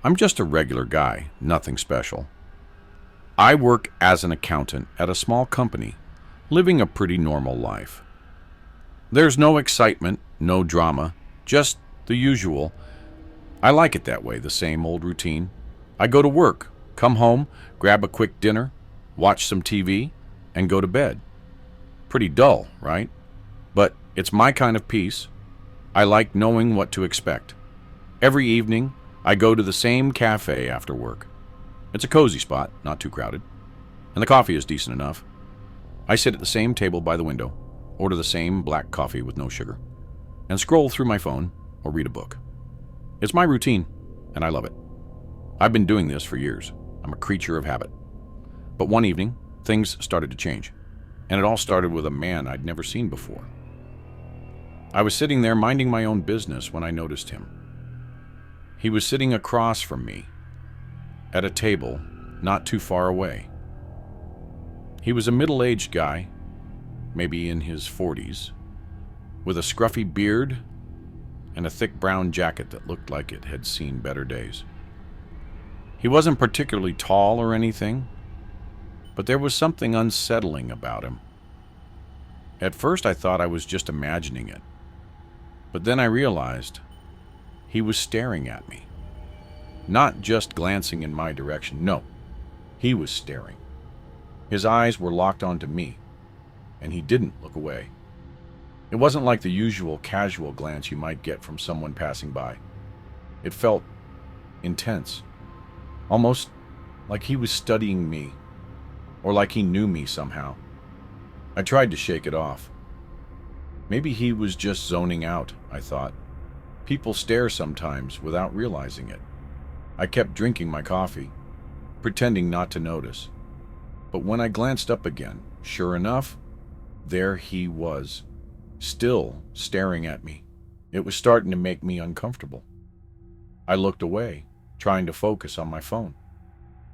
I'm just a regular guy, nothing special. I work as an accountant at a small company, living a pretty normal life. There's no excitement, no drama, just the usual. I like it that way, the same old routine. I go to work, come home, grab a quick dinner, watch some TV, and go to bed. Pretty dull, right? But it's my kind of peace. I like knowing what to expect. Every evening, I go to the same cafe after work. It's a cozy spot, not too crowded, and the coffee is decent enough. I sit at the same table by the window, order the same black coffee with no sugar, and scroll through my phone or read a book. It's my routine, and I love it. I've been doing this for years. I'm a creature of habit. But one evening, things started to change, and it all started with a man I'd never seen before. I was sitting there minding my own business when I noticed him. He was sitting across from me, at a table not too far away. He was a middle-aged guy, maybe in his 40s, with a scruffy beard and a thick brown jacket that looked like it had seen better days. He wasn't particularly tall or anything, but there was something unsettling about him. At first I thought I was just imagining it, but then I realized he was staring at me. Not just glancing in my direction, no, he was staring. His eyes were locked onto me, and he didn't look away. It wasn't like the usual casual glance you might get from someone passing by. It felt intense, almost like he was studying me, or like he knew me somehow. I tried to shake it off. Maybe he was just zoning out, I thought. People stare sometimes without realizing it. I kept drinking my coffee, pretending not to notice. But when I glanced up again, sure enough, there he was, still staring at me. It was starting to make me uncomfortable. I looked away, trying to focus on my phone,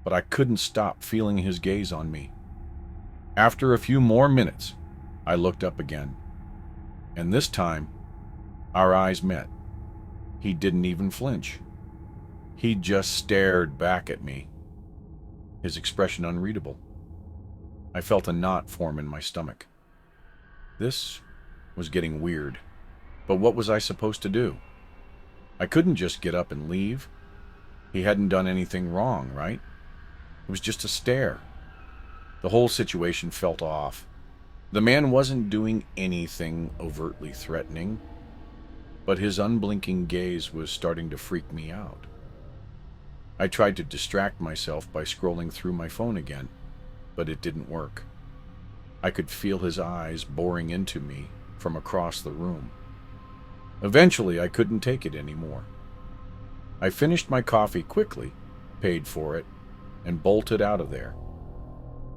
but I couldn't stop feeling his gaze on me. After a few more minutes, I looked up again, and this time, our eyes met. He didn't even flinch. He just stared back at me, his expression unreadable. I felt a knot form in my stomach. This was getting weird, but what was I supposed to do? I couldn't just get up and leave. He hadn't done anything wrong, right? It was just a stare. The whole situation felt off. The man wasn't doing anything overtly threatening, but his unblinking gaze was starting to freak me out. I tried to distract myself by scrolling through my phone again, but it didn't work. I could feel his eyes boring into me from across the room. Eventually, I couldn't take it anymore. I finished my coffee quickly, paid for it, and bolted out of there.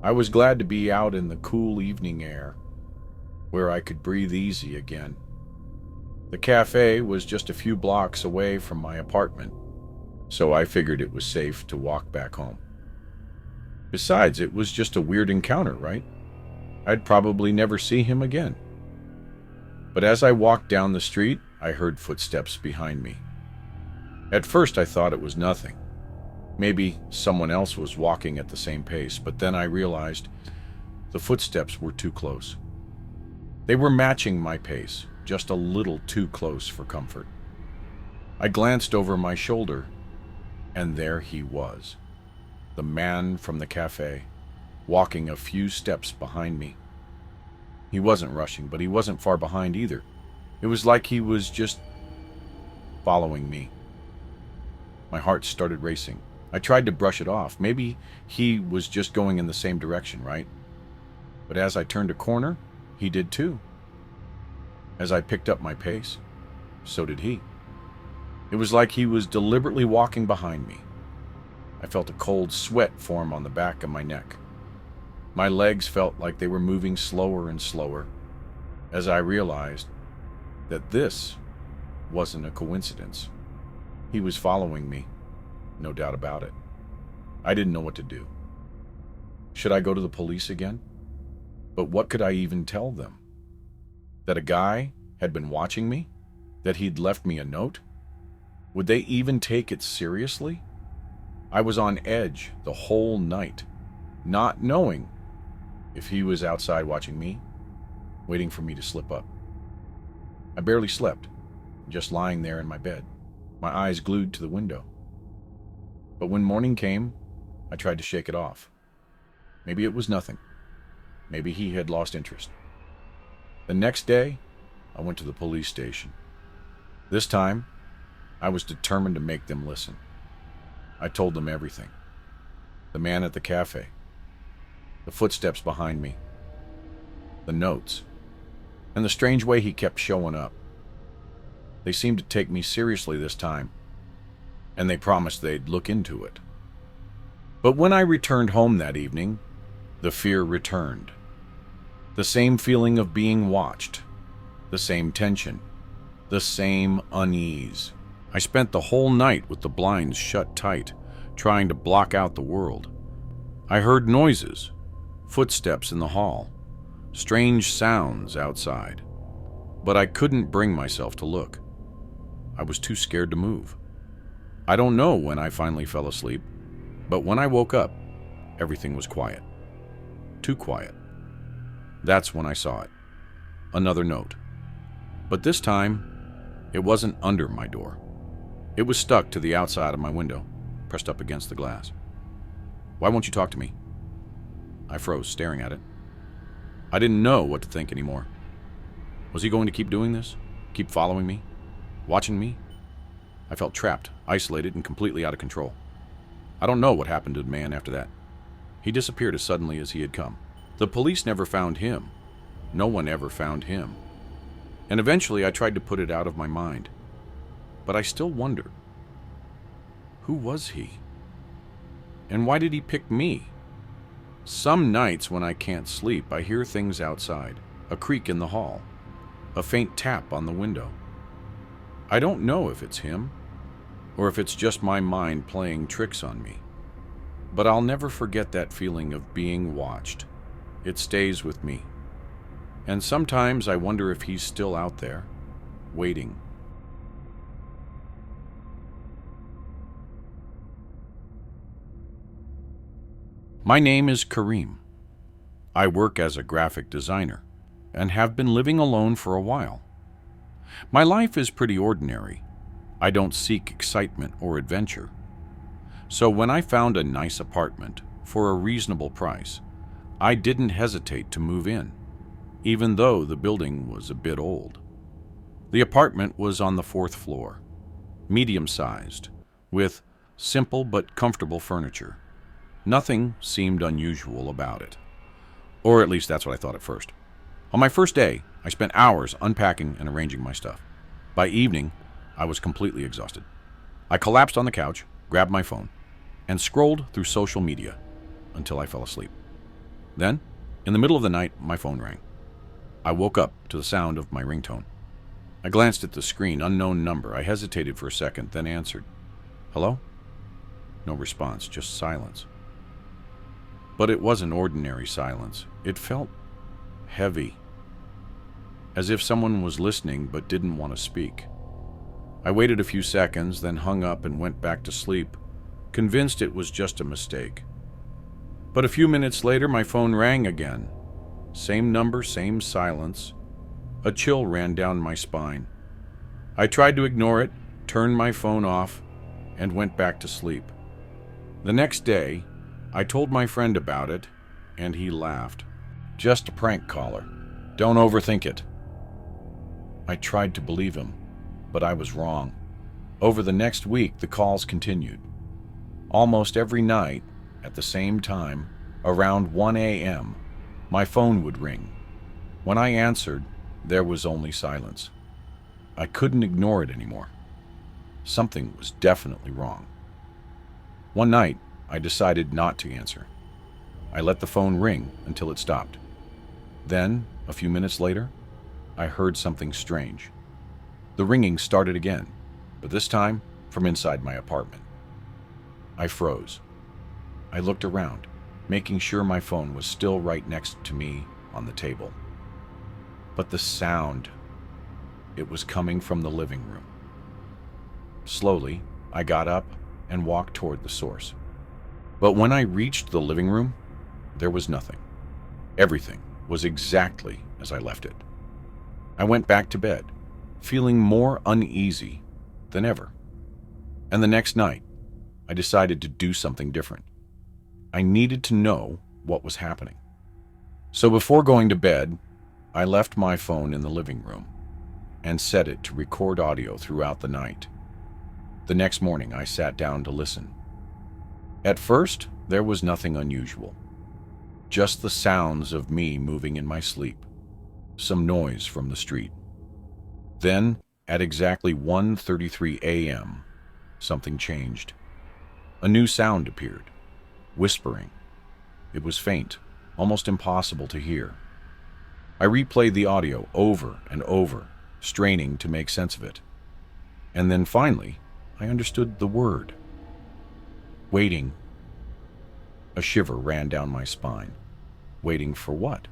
I was glad to be out in the cool evening air, where I could breathe easy again. The cafe was just a few blocks away from my apartment, so I figured it was safe to walk back home. Besides, it was just a weird encounter, right? I'd probably never see him again. But as I walked down the street, I heard footsteps behind me. At first, I thought it was nothing. Maybe someone else was walking at the same pace, but then I realized the footsteps were too close. They were matching my pace, just a little too close for comfort. I glanced over my shoulder, and there he was, the man from the cafe, walking a few steps behind me. He wasn't rushing, but he wasn't far behind either. It was like he was just following me. My heart started racing. I tried to brush it off. Maybe he was just going in the same direction, right? But as I turned a corner, he did too. As I picked up my pace, so did he. It was like he was deliberately walking behind me. I felt a cold sweat form on the back of my neck. My legs felt like they were moving slower and slower, as I realized that this wasn't a coincidence. He was following me, no doubt about it. I didn't know what to do. Should I go to the police again? But what could I even tell them? That a guy had been watching me? That he'd left me a note? Would they even take it seriously? I was on edge the whole night, not knowing if he was outside watching me, waiting for me to slip up. I barely slept, just lying there in my bed, my eyes glued to the window. But when morning came, I tried to shake it off. Maybe it was nothing. Maybe he had lost interest. The next day, I went to the police station. This time, I was determined to make them listen. I told them everything. The man at the cafe, the footsteps behind me, the notes, and the strange way he kept showing up. They seemed to take me seriously this time, and they promised they'd look into it. But when I returned home that evening, the fear returned. The same feeling of being watched, the same tension, the same unease. I spent the whole night with the blinds shut tight, trying to block out the world. I heard noises, footsteps in the hall, strange sounds outside, but I couldn't bring myself to look. I was too scared to move. I don't know when I finally fell asleep, but when I woke up, everything was quiet. Too quiet. That's when I saw it. Another note. But this time, it wasn't under my door. It was stuck to the outside of my window, pressed up against the glass. "Why won't you talk to me?" I froze, staring at it. I didn't know what to think anymore. Was he going to keep doing this? Keep following me? Watching me? I felt trapped, isolated, and completely out of control. I don't know what happened to the man after that. He disappeared as suddenly as he had come. The police never found him. No one ever found him. And eventually I tried to put it out of my mind. But I still wondered. Who was he? And why did he pick me? Some nights when I can't sleep, I hear things outside. A creak in the hall. A faint tap on the window. I don't know if it's him, or if it's just my mind playing tricks on me. But I'll never forget that feeling of being watched. It stays with me. And sometimes I wonder if he's still out there, waiting. My name is Kareem. I work as a graphic designer and have been living alone for a while. My life is pretty ordinary. I don't seek excitement or adventure. So when I found a nice apartment for a reasonable price, I didn't hesitate to move in, even though the building was a bit old. The apartment was on the 4th floor, medium-sized, with simple but comfortable furniture. Nothing seemed unusual about it. Or at least that's what I thought at first. On my first day, I spent hours unpacking and arranging my stuff. By evening, I was completely exhausted. I collapsed on the couch, grabbed my phone, and scrolled through social media until I fell asleep. Then, in the middle of the night, my phone rang. I woke up to the sound of my ringtone. I glanced at the screen, unknown number. I hesitated for a second, then answered. "Hello?" No response, just silence. But it wasn't ordinary silence. It felt heavy, as if someone was listening but didn't want to speak. I waited a few seconds, then hung up and went back to sleep, convinced it was just a mistake. But a few minutes later, my phone rang again. Same number, same silence. A chill ran down my spine. I tried to ignore it, turned my phone off, and went back to sleep. The next day, I told my friend about it, and he laughed. "Just a prank caller. Don't overthink it." I tried to believe him, but I was wrong. Over the next week, the calls continued. Almost every night, at the same time, around 1 a.m., my phone would ring. When I answered, there was only silence. I couldn't ignore it anymore. Something was definitely wrong. One night, I decided not to answer. I let the phone ring until it stopped. Then, a few minutes later, I heard something strange. The ringing started again, but this time from inside my apartment. I froze. I looked around, making sure my phone was still right next to me on the table. But the sound, it was coming from the living room. Slowly, I got up and walked toward the source. But when I reached the living room, there was nothing. Everything was exactly as I left it. I went back to bed, feeling more uneasy than ever. And the next night, I decided to do something different. I needed to know what was happening. So before going to bed, I left my phone in the living room and set it to record audio throughout the night. The next morning, I sat down to listen. At first, there was nothing unusual. Just the sounds of me moving in my sleep. Some noise from the street. Then, at exactly 1:33 a.m., something changed. A new sound appeared. Whispering. It was faint, almost impossible to hear. I replayed the audio over and over, straining to make sense of it. And then finally, I understood the word. Waiting. A shiver ran down my spine. Waiting for what?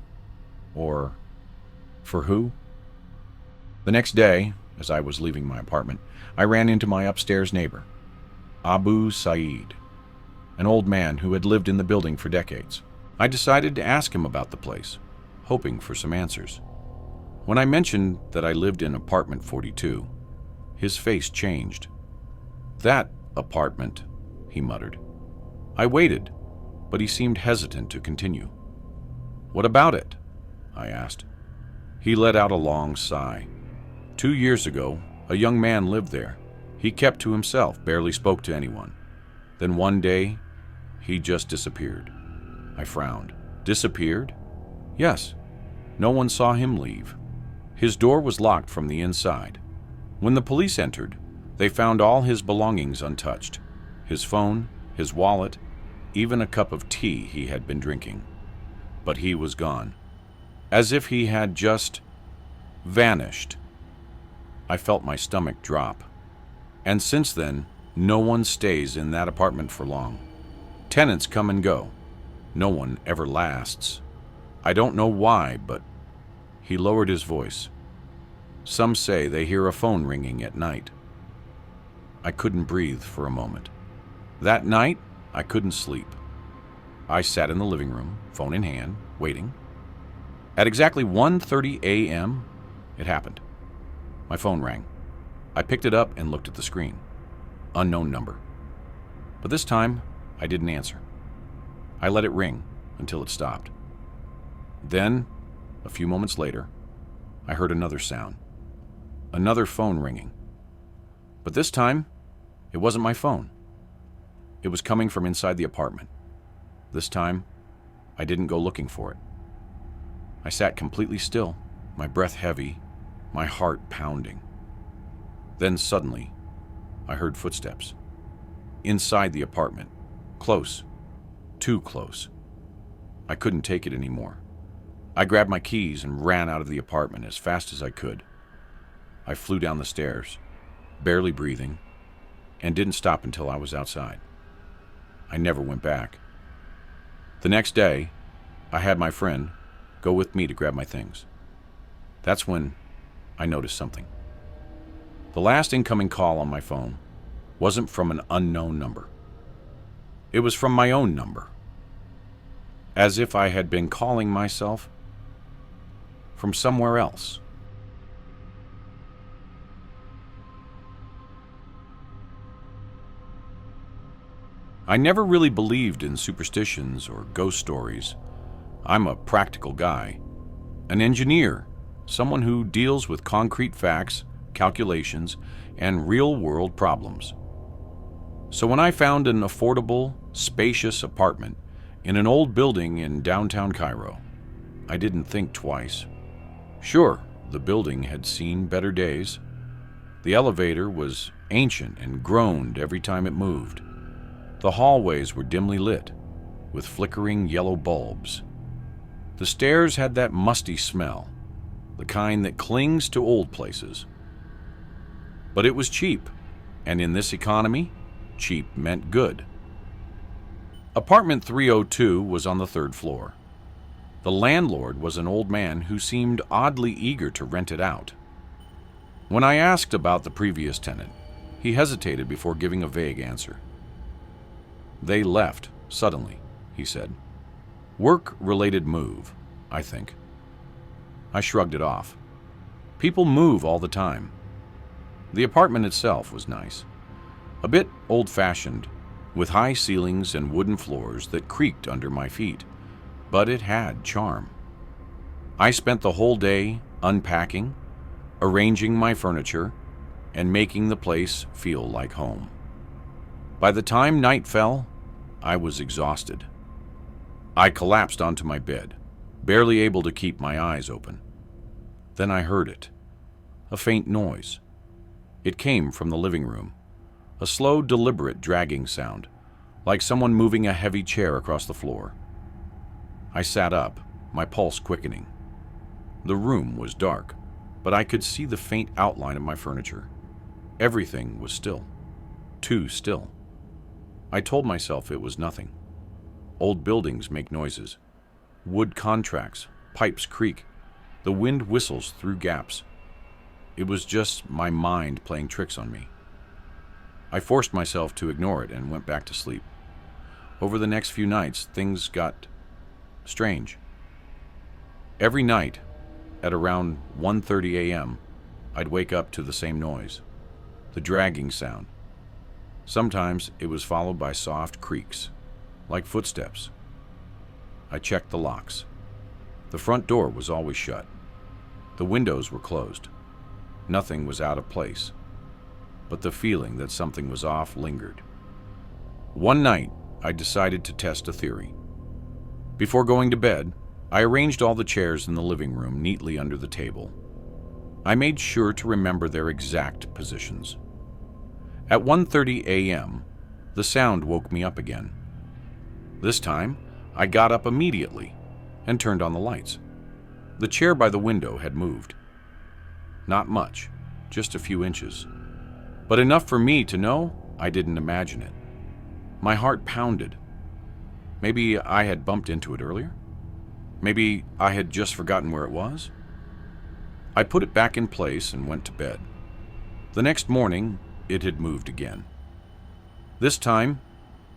Or for who? The next day, as I was leaving my apartment, I ran into my upstairs neighbor, Abu Saeed, an old man who had lived in the building for decades. I decided to ask him about the place, hoping for some answers. When I mentioned that I lived in apartment 42, his face changed. "That apartment," he muttered. I waited, but he seemed hesitant to continue. "What about it?" I asked. He let out a long sigh. 2 years ago, a young man lived there. He kept to himself, barely spoke to anyone. Then one day, he just disappeared. I frowned. Disappeared? Yes. No one saw him leave. His door was locked from the inside. When the police entered, they found all his belongings untouched. His phone, his wallet, even a cup of tea he had been drinking. But he was gone. As if he had just vanished. I felt my stomach drop. And since then, no one stays in that apartment for long. Tenants come and go. No one ever lasts. I don't know why, but he lowered his voice. Some say they hear a phone ringing at night. I couldn't breathe for a moment. That night, I couldn't sleep. I sat in the living room, phone in hand, waiting. At exactly 1:30 a.m., it happened. My phone rang. I picked it up and looked at the screen. Unknown number. But this time, I didn't answer. I let it ring until it stopped. Then, a few moments later, I heard another sound. Another phone ringing. But this time, it wasn't my phone. It was coming from inside the apartment. This time, I didn't go looking for it. I sat completely still, my breath heavy, my heart pounding. Then suddenly, I heard footsteps. Inside the apartment. Close. Too close. I couldn't take it anymore. I grabbed my keys and ran out of the apartment as fast as I could. I flew down the stairs, barely breathing, and didn't stop until I was outside. I never went back. The next day, I had my friend go with me to grab my things. That's when I noticed something. The last incoming call on my phone wasn't from an unknown number. It was from my own number. As if I had been calling myself from somewhere else. I never really believed in superstitions or ghost stories. I'm a practical guy, an engineer, someone who deals with concrete facts, calculations, and real-world problems. So when I found an affordable, spacious apartment in an old building in downtown Cairo, I didn't think twice. Sure, the building had seen better days. The elevator was ancient and groaned every time it moved. The hallways were dimly lit, with flickering yellow bulbs. The stairs had that musty smell, the kind that clings to old places. But it was cheap, and in this economy, cheap meant good. Apartment 302 was on the 3rd floor. The landlord was an old man who seemed oddly eager to rent it out. When I asked about the previous tenant, he hesitated before giving a vague answer. They left Suddenly, he said. Work-related move, I think. I shrugged it off. People move all the time. The apartment itself was nice. A bit old-fashioned, with high ceilings and wooden floors that creaked under my feet, but it had charm. I spent the whole day unpacking, arranging my furniture, and making the place feel like home. By the time night fell, I was exhausted. I collapsed onto my bed, barely able to keep my eyes open. Then I heard it, a faint noise. It came from the living room, a slow, deliberate dragging sound, like someone moving a heavy chair across the floor. I sat up, my pulse quickening. The room was dark, but I could see the faint outline of my furniture. Everything was still, too still. I told myself it was nothing. Old buildings make noises. Wood contracts, pipes creak. The wind whistles through gaps. It was just my mind playing tricks on me. I forced myself to ignore it and went back to sleep. Over the next few nights, things got strange. Every night, at around 1:30 a.m., I'd wake up to the same noise, the dragging sound. Sometimes it was followed by soft creaks, like footsteps. I checked the locks. The front door was always shut. The windows were closed. Nothing was out of place, but the feeling that something was off lingered. One night, I decided to test a theory. Before going to bed, I arranged all the chairs in the living room neatly under the table. I made sure to remember their exact positions. At 1:30 a.m., the sound woke me up again. This time, I got up immediately and turned on the lights. The chair by the window had moved. Not much, just a few inches, but enough for me to know I didn't imagine it. My heart pounded. Maybe I had bumped into it earlier? Maybe I had just forgotten where it was? I put it back in place and went to bed. The next morning, it had moved again. This time,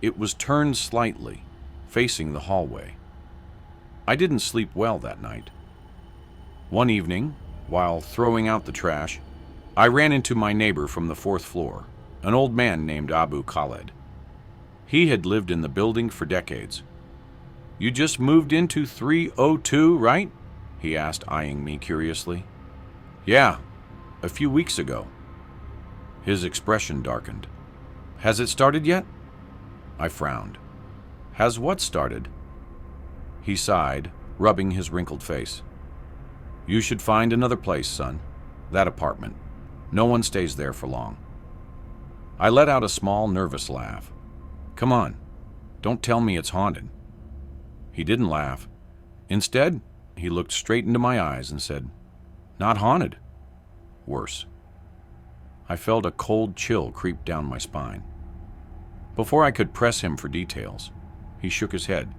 it was turned slightly, facing the hallway. I didn't sleep well that night. One evening, while throwing out the trash, I ran into my neighbor from the 4th floor, an old man named Abu Khaled. He had lived in the building for decades. "You just moved into 302, right?" he asked, eyeing me curiously. "Yeah, a few weeks ago." His expression darkened. "Has it started yet?" I frowned. "Has what started?" He sighed, rubbing his wrinkled face. "You should find another place, son. That apartment. No one stays there for long." I let out a small, nervous laugh. "Come on, don't tell me it's haunted." He didn't laugh. Instead, he looked straight into my eyes and said, "Not haunted. Worse." I felt a cold chill creep down my spine. Before I could press him for details, he shook his head.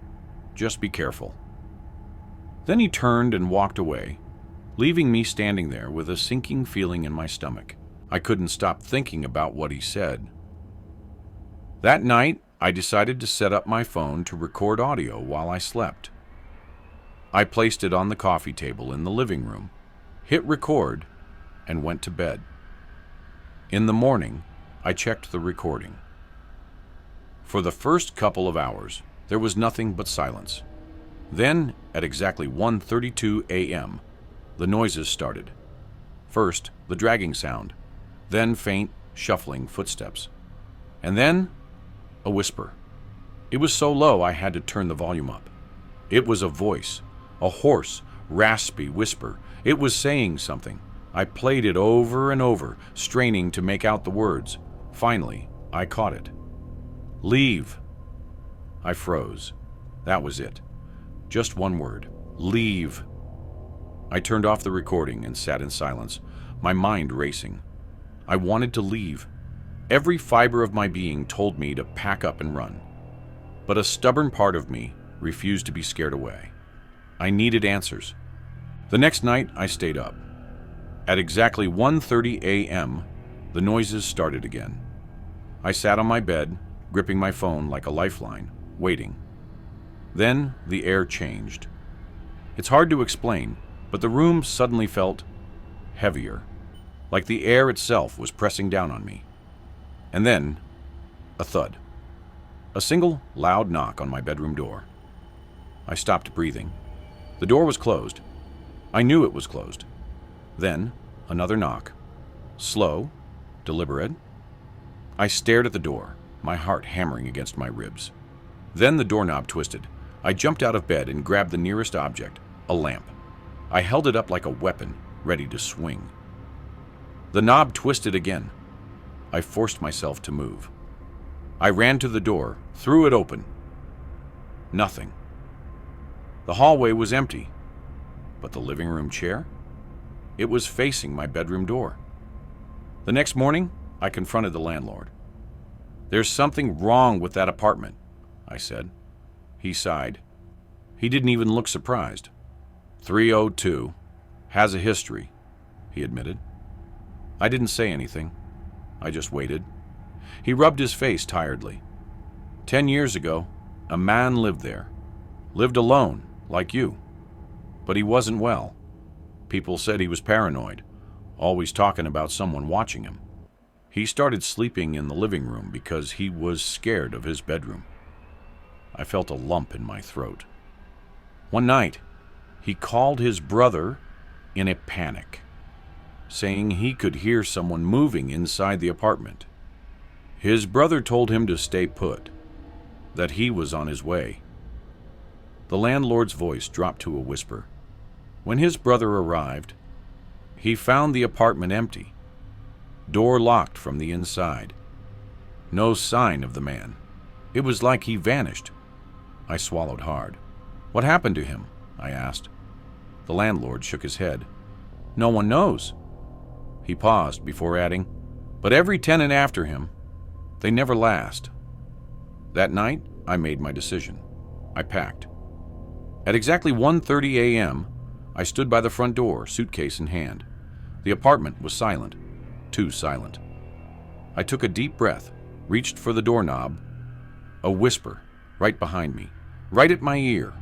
"Just be careful." Then he turned and walked away, leaving me standing there with a sinking feeling in my stomach. I couldn't stop thinking about what he said. That night, I decided to set up my phone to record audio while I slept. I placed it on the coffee table in the living room, hit record, and went to bed. In the morning, I checked the recording. For the first couple of hours, there was nothing but silence. Then, at exactly 1:32 a.m., the noises started. First, the dragging sound, then faint, shuffling footsteps, and then a whisper. It was so low I had to turn the volume up. It was a voice, a hoarse, raspy whisper. It was saying something. I played it over and over, straining to make out the words. Finally, I caught it. "Leave." I froze. That was it. Just one word. Leave. I turned off the recording and sat in silence, my mind racing. I wanted to leave. Every fiber of my being told me to pack up and run. But a stubborn part of me refused to be scared away. I needed answers. The next night, I stayed up. At exactly 1:30 a.m., the noises started again. I sat on my bed, gripping my phone like a lifeline, waiting. Then the air changed. It's hard to explain, but the room suddenly felt heavier, like the air itself was pressing down on me. And then, a thud. A single loud knock on my bedroom door. I stopped breathing. The door was closed. I knew it was closed. Then, another knock. Slow, deliberate. I stared at the door, my heart hammering against my ribs. Then the doorknob twisted. I jumped out of bed and grabbed the nearest object, a lamp. I held it up like a weapon, ready to swing. The knob twisted again. I forced myself to move. I ran to the door, threw it open. Nothing. The hallway was empty, but the living room chair? It was facing my bedroom door. The next morning, I confronted the landlord. "There's something wrong with that apartment," I said. He sighed. He didn't even look surprised. 302 has a history, he admitted. I didn't say anything. I just waited. He rubbed his face tiredly. 10 years ago, a man lived there. Lived alone, like you. But he wasn't well. People said he was paranoid, always talking about someone watching him. He started sleeping in the living room because he was scared of his bedroom. I felt a lump in my throat. One night, he called his brother in a panic, saying he could hear someone moving inside the apartment. His brother told him to stay put, that he was on his way. The landlord's voice dropped to a whisper. When his brother arrived, he found the apartment empty, door locked from the inside. No sign of the man. It was like he vanished. I swallowed hard. "What happened to him?" I asked. The landlord shook his head. "No one knows." He paused before adding, "But every tenant after him, they never last." That night, I made my decision. I packed. At exactly 1:30 a.m., I stood by the front door, suitcase in hand. The apartment was silent, too silent. I took a deep breath, reached for the doorknob. A whisper, right behind me, right at my ear.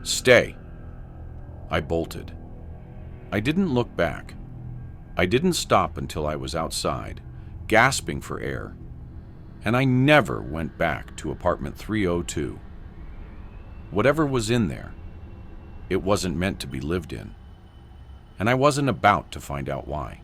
"Stay." I bolted. I didn't look back. I didn't stop until I was outside, gasping for air. And I never went back to apartment 302. Whatever was in there, it wasn't meant to be lived in. And I wasn't about to find out why.